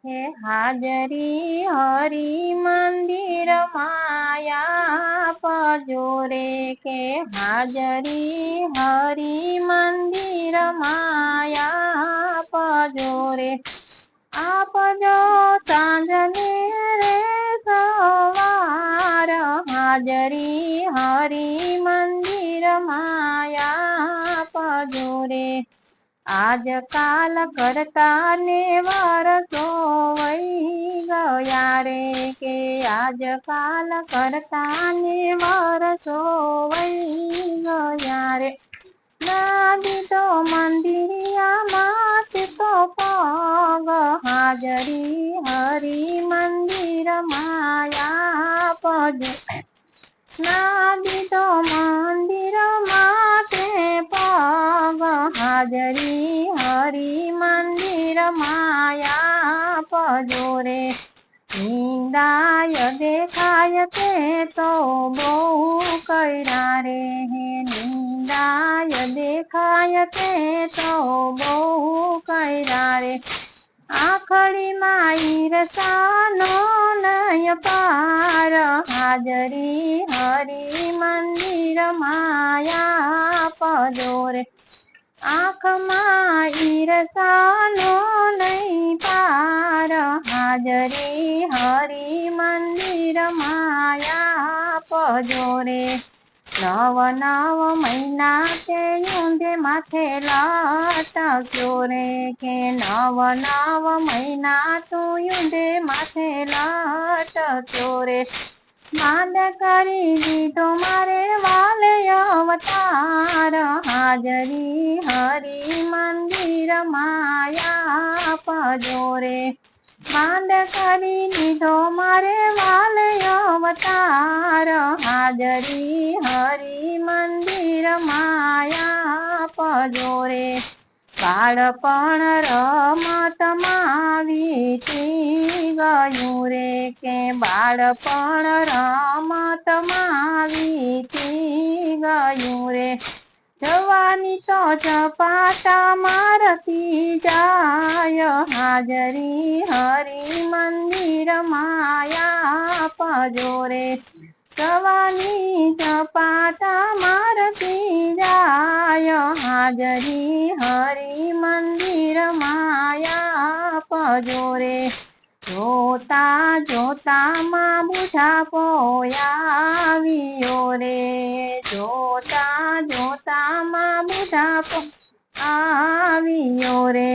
हे हाजरी हरि मंदिर माया पजोरे के हाजरी हरि मंदिर माया पजोरे आप जो सांजने रे सवार हाजरी हरि मंदिर माया पजोरे आज काल करता ने वरसो वही गया रे के आज काल करता ने वरसो वही गया रे नादी तो मंदिरिया माते तो पग हाजरी हरि मंदिर माया पज नादी तो मंदिर माते पग हाजरी हरि मंदिर माया पजोरे निंदाय देखाय ते तो बहु कैरा रे हे निंदाय देखाय ते तो बहु कैरा रे आखड़ी माई रसानो नय पार हाजरी हरि मंदिर माया पजोरे आँख माई रसानो नहीं पार हाजरी हरि मंदिर माया पजोरे नव नव महीना ते यूंदे माथे लटक्यो रे के नव नव महीना तू यूंदे माथे लटक्यो रे માંડ કરી દીધો મારે વાલે અવતાર હાજરી હરિ મંદિર માયા પજોરે માંડ કરી દીધો મારે વાલે અવતાર હાજરી હરિ મંદિર માયા પજોરે બાળપણ રમતમાં વીતી ગયું રે કે બાળપણ રમતમાં વીતી ગયું રે જવાની તો ઝપાટા મારતી જાય હાજરી હરિ મંદિર માયા પજોરે જવાની ઝપાટા મારતી જાય હાજરી હરિ મંદિર માયા પજોરે જોતા જોતા માં બુઢાપો આવ્યો રે જોતા જોતા માં બુઢાપો આવ્યો રે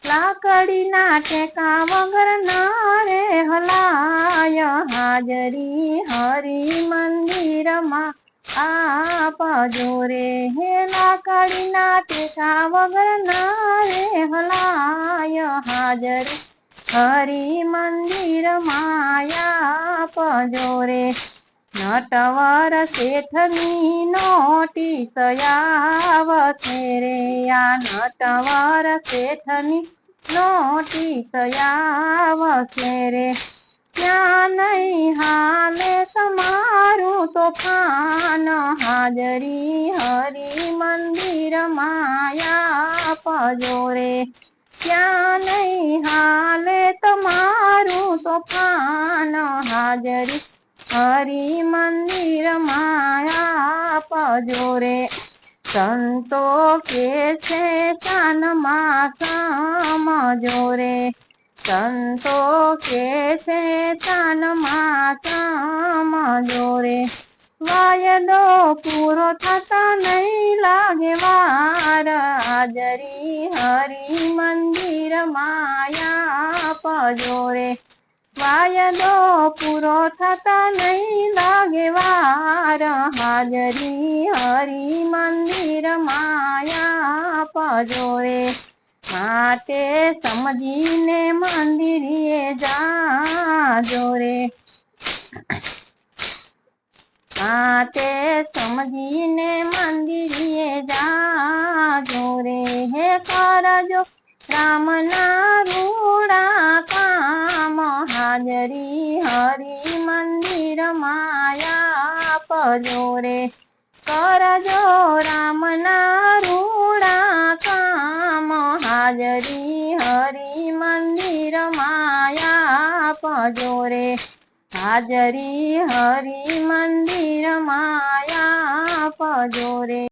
લાકડીના ટેકા વગર ના રે હલાય હાજરી હરિ મંદિરમાં આ પજોરે હે લાકડીના ટેકા વગર ના રે હલાય હાજરી હરિ મંદિર માયા પજોરે નટવર શેઠની નોટિસ આવશે રે આ નટવર શેઠની નોટિસ આવશે રે ત્યાં નહીં હાલે તમારું તોફાન હાજરી હરિ મંદિર માયા પજોરે ત્યાં નહીં હાલે તમારું તોફાન હાજરી હરિ મંદિર માયા પજોરે સંતો કે છે કાનમાં સમજોરે સંતો કે છે કાનમાં સમજોરે વાયદો પૂરો થતા નહીં લાગે વાર હાજરી હરિ મંદિર માયા પજોરે વાયદો પૂરો થતા નહીં લાગે વાર હાજરી હરિ મંદિર માયા પજોરે માટે સમજીને મંદિરે જાજો રે માટે સમજીને મંદિરે જાજો રે હે કરજો રામના રૂડા કામ હાજરી હરિ મંદિર માયા પજોરે કરજો રામના રૂડા કામ હાજરી હરિ મંદિર માયા પજો રે હાજરી હરિ મંદિર માયા પજો રે।